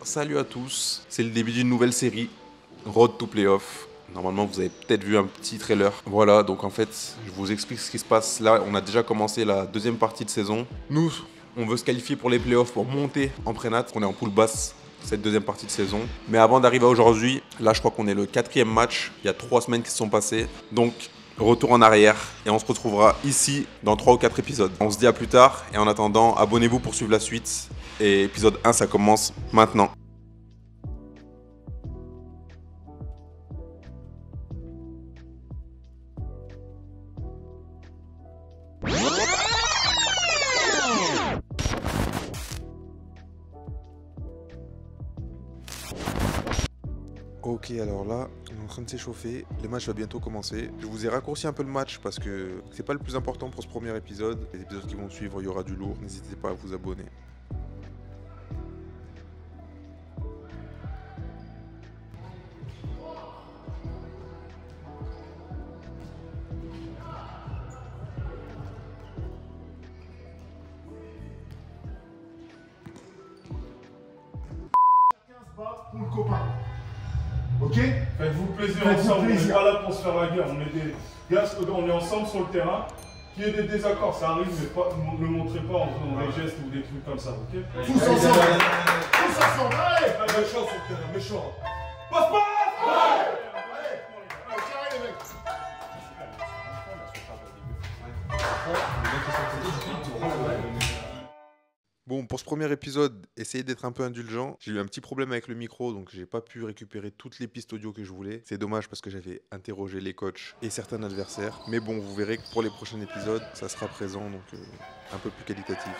salut à tous, c'est le début d'une nouvelle série, Road to Playoff. Normalement vous avez peut-être vu un petit trailer. Voilà, donc en fait je vous explique ce qui se passe. Là on a déjà commencé la deuxième partie de saison. Nous on veut se qualifier pour les playoffs pour monter en prénat. On est en poule basse cette deuxième partie de saison. Mais avant d'arriver à aujourd'hui, là je crois qu'on est le 4e match. Il y a 3 semaines qui se sont passées. Donc retour en arrière et on se retrouvera ici dans 3 ou 4 épisodes. On se dit à plus tard et en attendant abonnez-vous pour suivre la suite. Et épisode 1 ça commence maintenant. Ok, alors là, on est en train de s'échauffer. Le match va bientôt commencer. Je vous ai raccourci un peu le match parce que c'est pas le plus important pour ce premier épisode. Les épisodes qui vont suivre, il y aura du lourd. N'hésitez pas à vous abonner. Pour le copain. Ok? Faites-vous plaisir ensemble, on n'est pas là pour se faire la guerre, on est des gars, on est ensemble sur le terrain. Qu'il y ait des désaccords, ça arrive, mais pas, ne le montrez pas en faisant des gestes ou des trucs comme ça, ok? Tous ensemble! Tous ensemble! Allez! Méchant sur le terrain, méchant! Passe! Allez, carré les mecs! Bon, pour ce premier épisode, essayez d'être un peu indulgent. J'ai eu un petit problème avec le micro, donc j'ai pas pu récupérer toutes les pistes audio que je voulais. C'est dommage parce que j'avais interrogé les coachs et certains adversaires. Mais bon, vous verrez que pour les prochains épisodes, ça sera présent, donc un peu plus qualitatif.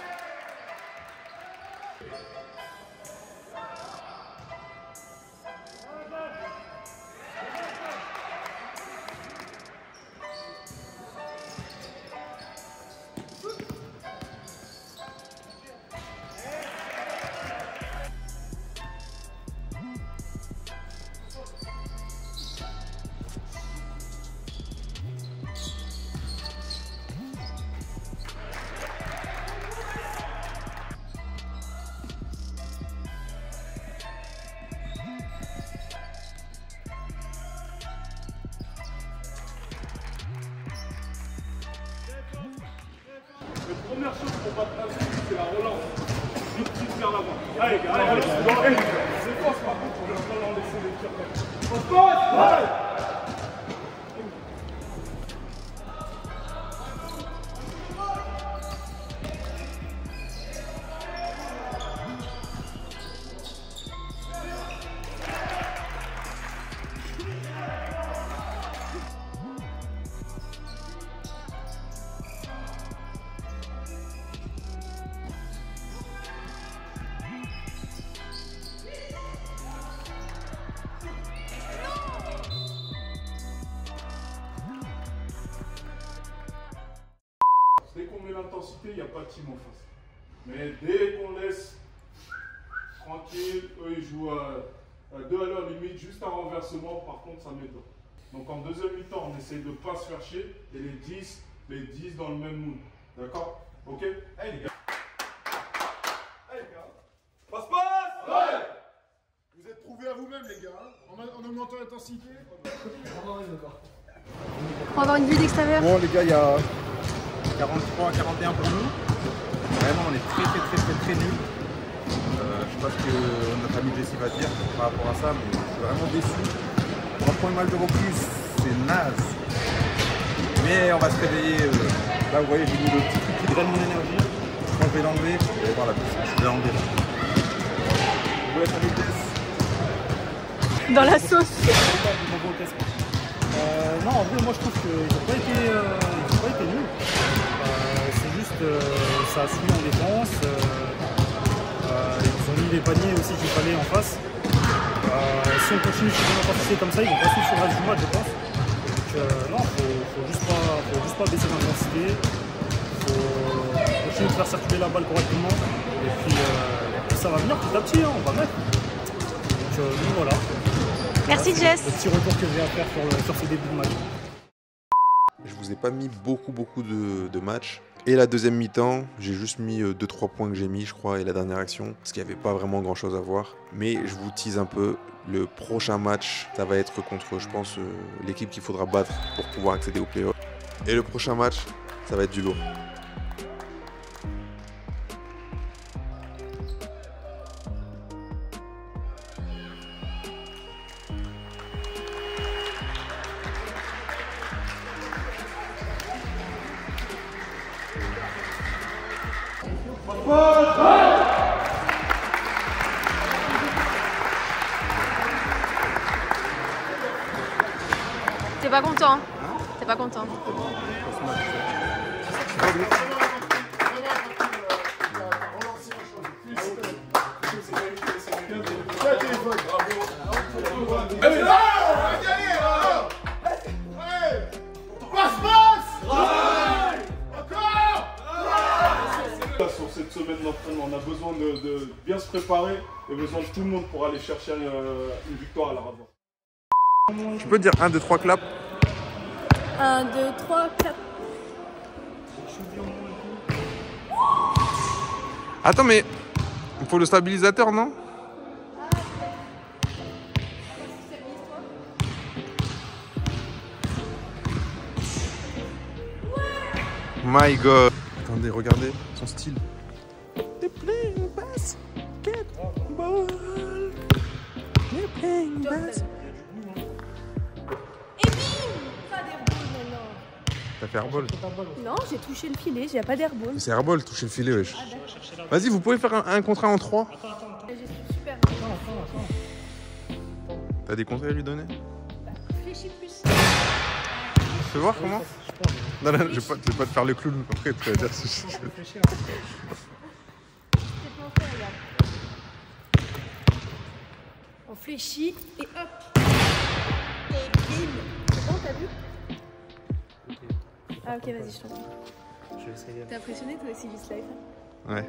La première chose pour battre la suite, c'est la relance. Deux petites vers l'avant. Allez, gars, allez, relance. C'est force par contre, on va pas laisser les tirs comme ça. On se passe! Dès qu'on met l'intensité, il n'y a pas de team en face. Mais dès qu'on laisse tranquille, eux ils jouent à 2 à leur limite, juste un renversement, par contre ça met dedans. Donc en deuxième mi-temps, on essaye de ne pas se faire chier et les 10 dans le même mood. D'accord? Ok? Hey les gars! Hey les gars! Passe! Ouais! Vous êtes prouvés à vous-même les gars, hein, en augmentant l'intensité. Pour avoir une vue d'extérieur. Bon les gars, il y a 43 à 41 pour nous. Vraiment on est très nuls. Je sais pas ce que notre ami Jesse va dire par rapport à ça, mais je suis vraiment déçu. Pour le premier match de reprise, c'est naze. Mais on va se réveiller. Là vous voyez, j'ai mis le petit truc qui draine mon énergie. Quand je vais l'enlever, vous allez voir la piste. Je vais l'enlever là. Je vous laisse avec Jess. Dans la sauce. Non, en vrai, moi je trouve qu'ils n'ont pas été nuls. C'est juste, ça a suivi en défense. Ils ont mis les paniers aussi qu'il fallait en face. Si on continue sur une intensité comme ça, ils vont pas suivre sur le reste du match, je pense. Donc, non, faut juste pas baisser l'intensité. Faut continuer de faire circuler la balle correctement. Et puis ça va venir petit à petit, hein, on va mettre. Donc voilà. Merci Jess. Le petit retour que j'ai à faire sur ces débuts de match. Je vous ai pas mis beaucoup de matchs. Et la deuxième mi-temps, j'ai juste mis 2-3 points que j'ai mis, je crois, et la dernière action, parce qu'il n'y avait pas vraiment grand-chose à voir. Mais je vous tease un peu, le prochain match, ça va être contre, je pense, l'équipe qu'il faudra battre pour pouvoir accéder au play-off. Et le prochain match, ça va être du lourd. T'es pas content? T'es pas content? Sur cette semaine d'entraînement, on a besoin de bien se préparer et besoin de tout le monde pour aller chercher une victoire à la revoir. Tu peux dire 1, 2, 3 clap? 1, 2, 3, 4. Attends, mais il faut le stabilisateur, non? My God. Attendez, regardez son style. They're playing basketball. They're playing basketball. Et bim! Pas d'airball maintenant. T'as fait airball? Non, j'ai touché le filet, j'ai pas d'airball. C'est airball, toucher le filet, wesh. Vas-y, vous pouvez faire un contrat en 3. J'ai super. T'as des conseils à lui donner? Réfléchis plus. Tu veux voir comment? Non, non, je vais pas te faire le clown après, tu vas dire si je... C'est plan fait, regarde. On fléchit et hop. Et bim. C'est bon, t'as vu? Ah ok, vas-y, je t'en prie. T'es impressionné toi aussi du slide? Ouais.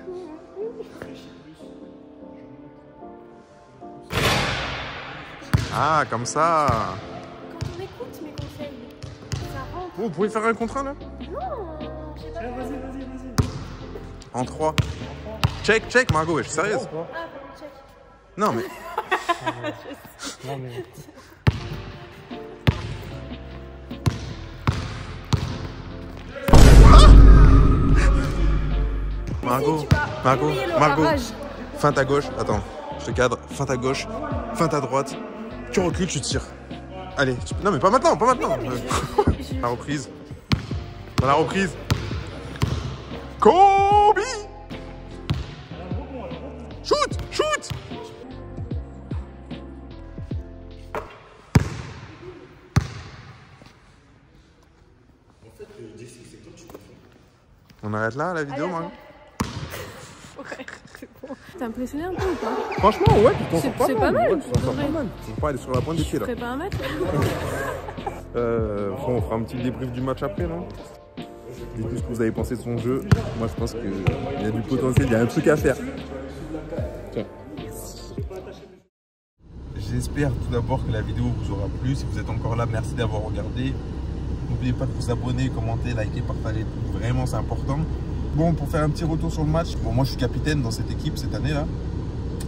Ah, comme ça. Quand on écoute mes conseils, ça rentre. Vous pouvez faire un contrat là? Non, je sais pas. Vas-y. En 3. Check, Margot, wesh, sérieuse? Ah, pardon, check. Non, mais... Non, mais... Margot, feinte à gauche, attends, je te cadre, feinte à gauche, feinte à droite, tu recules, tu tires. Allez, non mais pas maintenant. La reprise. Dans la reprise. Kobe! Shoot! On arrête là la vidéo, Margot? Ouais, c'est bon. T'es impressionné un peu ou pas? Franchement, ouais, tu t'en sors pas mal. C'est pas mal. Ouais, tu t'en sors pas mal. Tu peux pas aller sur la pointe des pieds là. Tu ferais pas un match? On fera un petit débrief du match après, non? Dites-nous ce que vous avez pensé de son jeu. Moi, je pense qu'il y a du potentiel, il y a un truc à faire. Tiens. J'espère tout d'abord que la vidéo vous aura plu. Si vous êtes encore là, merci d'avoir regardé. N'oubliez pas de vous abonner, commenter, liker, partager tout. Vraiment, c'est important. Bon, pour faire un petit retour sur le match, bon, moi je suis capitaine dans cette équipe cette année-là.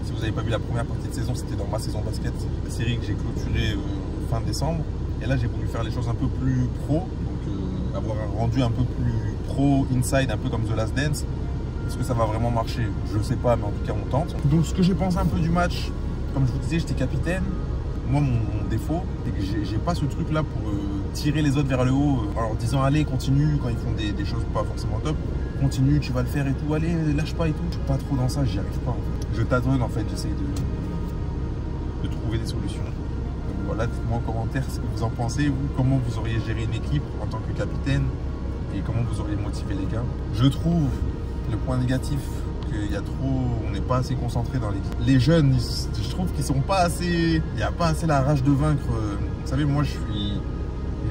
Si vous n'avez pas vu la première partie de saison, c'était dans ma saison basket, la série que j'ai clôturée fin décembre. Et là, j'ai voulu faire les choses un peu plus pro, donc avoir un rendu un peu plus pro, inside, un peu comme The Last Dance. Est-ce que ça va vraiment marcher? Je ne sais pas, mais en tout cas, on tente. Donc, ce que j'ai pensé un peu du match, comme je vous disais, j'étais capitaine. Moi, mon défaut, c'est que j'ai pas ce truc-là pour tirer les autres vers le haut en leur disant allez, continue quand ils font des choses pas forcément top. Continue, tu vas le faire et tout, allez, lâche pas et tout. Je suis pas trop dans ça, j'y arrive pas en fait. Je tâtonne en fait, j'essaie de trouver des solutions. Donc voilà, dites-moi en commentaire ce que vous en pensez, vous, comment vous auriez géré une équipe en tant que capitaine et comment vous auriez motivé les gars. Je trouve le point négatif qu'il y a trop, on n'est pas assez concentré dans l'équipe. Les jeunes, je trouve qu'ils sont pas assez, il n'y a pas assez la rage de vaincre. Vous savez, moi j'ai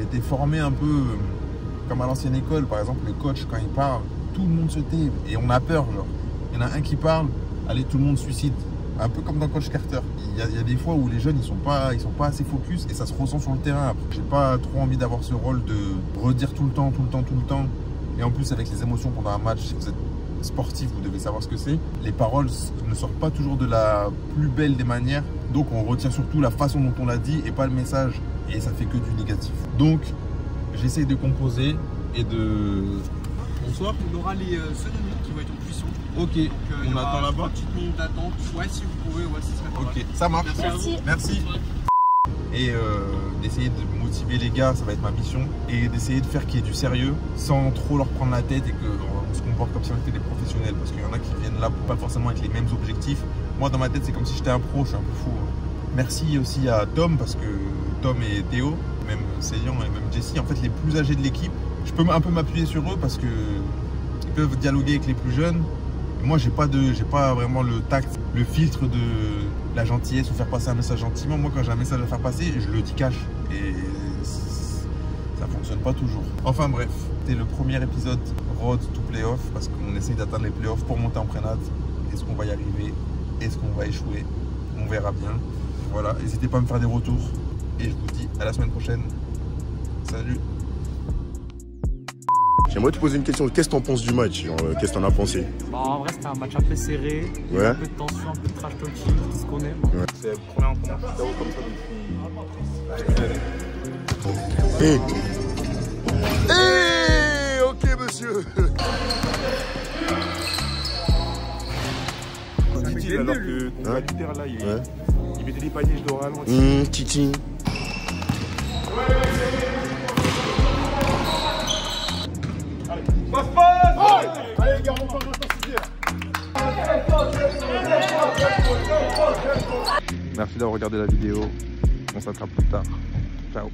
été formé un peu comme à l'ancienne école, par exemple les coachs quand ils parlent, tout le monde se tait et on a peur, genre. Il y en a un qui parle, allez, tout le monde suicide. Un peu comme dans Coach Carter. Il y a des fois où les jeunes, ils sont pas assez focus et ça se ressent sur le terrain. Après, j'ai pas trop envie d'avoir ce rôle de redire tout le temps Et en plus, avec les émotions pendant un match, si vous êtes sportif, vous devez savoir ce que c'est. Les paroles ne sortent pas toujours de la plus belle des manières. Donc, on retient surtout la façon dont on l'a dit et pas le message. Et ça fait que du négatif. Donc, j'essaye de composer et de... Bonsoir. On aura les cérémonies qui vont être en cuisson. Ok, Donc, on attend là-bas. Une petite minute d'attente. Ouais, si vous pouvez, ouais, ce serait pas mal. Ok, ça marche. Merci. Merci. Et d'essayer de motiver les gars, ça va être ma mission. Et d'essayer de faire qu'il y ait du sérieux sans trop leur prendre la tête et qu'on se comporte comme si on était des professionnels. Parce qu'il y en a qui viennent là pas forcément avec les mêmes objectifs. Moi, dans ma tête, c'est comme si j'étais un pro, je suis un peu fou. Merci aussi à Tom, parce que Tom et Théo, même Célian et même Jessie, en fait les plus âgés de l'équipe, je peux un peu m'appuyer sur eux parce qu'ils peuvent dialoguer avec les plus jeunes. Moi, j'ai pas vraiment le tact, le filtre de la gentillesse ou faire passer un message gentiment. Moi, quand j'ai un message à faire passer, je le dis cash. Et ça fonctionne pas toujours. Enfin bref, c'était le premier épisode Road to Playoff parce qu'on essaye d'atteindre les playoffs pour monter en prénat. Est-ce qu'on va y arriver? Est-ce qu'on va échouer? On verra bien. Voilà, n'hésitez pas à me faire des retours. Et je vous dis à la semaine prochaine. Salut. J'aimerais te poser une question. Qu'est-ce que t'en penses du match? Qu'est-ce que t'en as pensé? Bah, en vrai, c'était un match un peu serré. Ouais. Un peu de tension, un peu de trash talking, tout ce qu'on aime. Ouais. C'est la première fois que je comme ça depuis... Ok, monsieur. Dit-il alors que ton adultère là, il mettait des paniers de ralenti. Titi. Allez les gars, on va l'intensité. Merci d'avoir regardé la vidéo. On s'attrape plus tard. Ciao.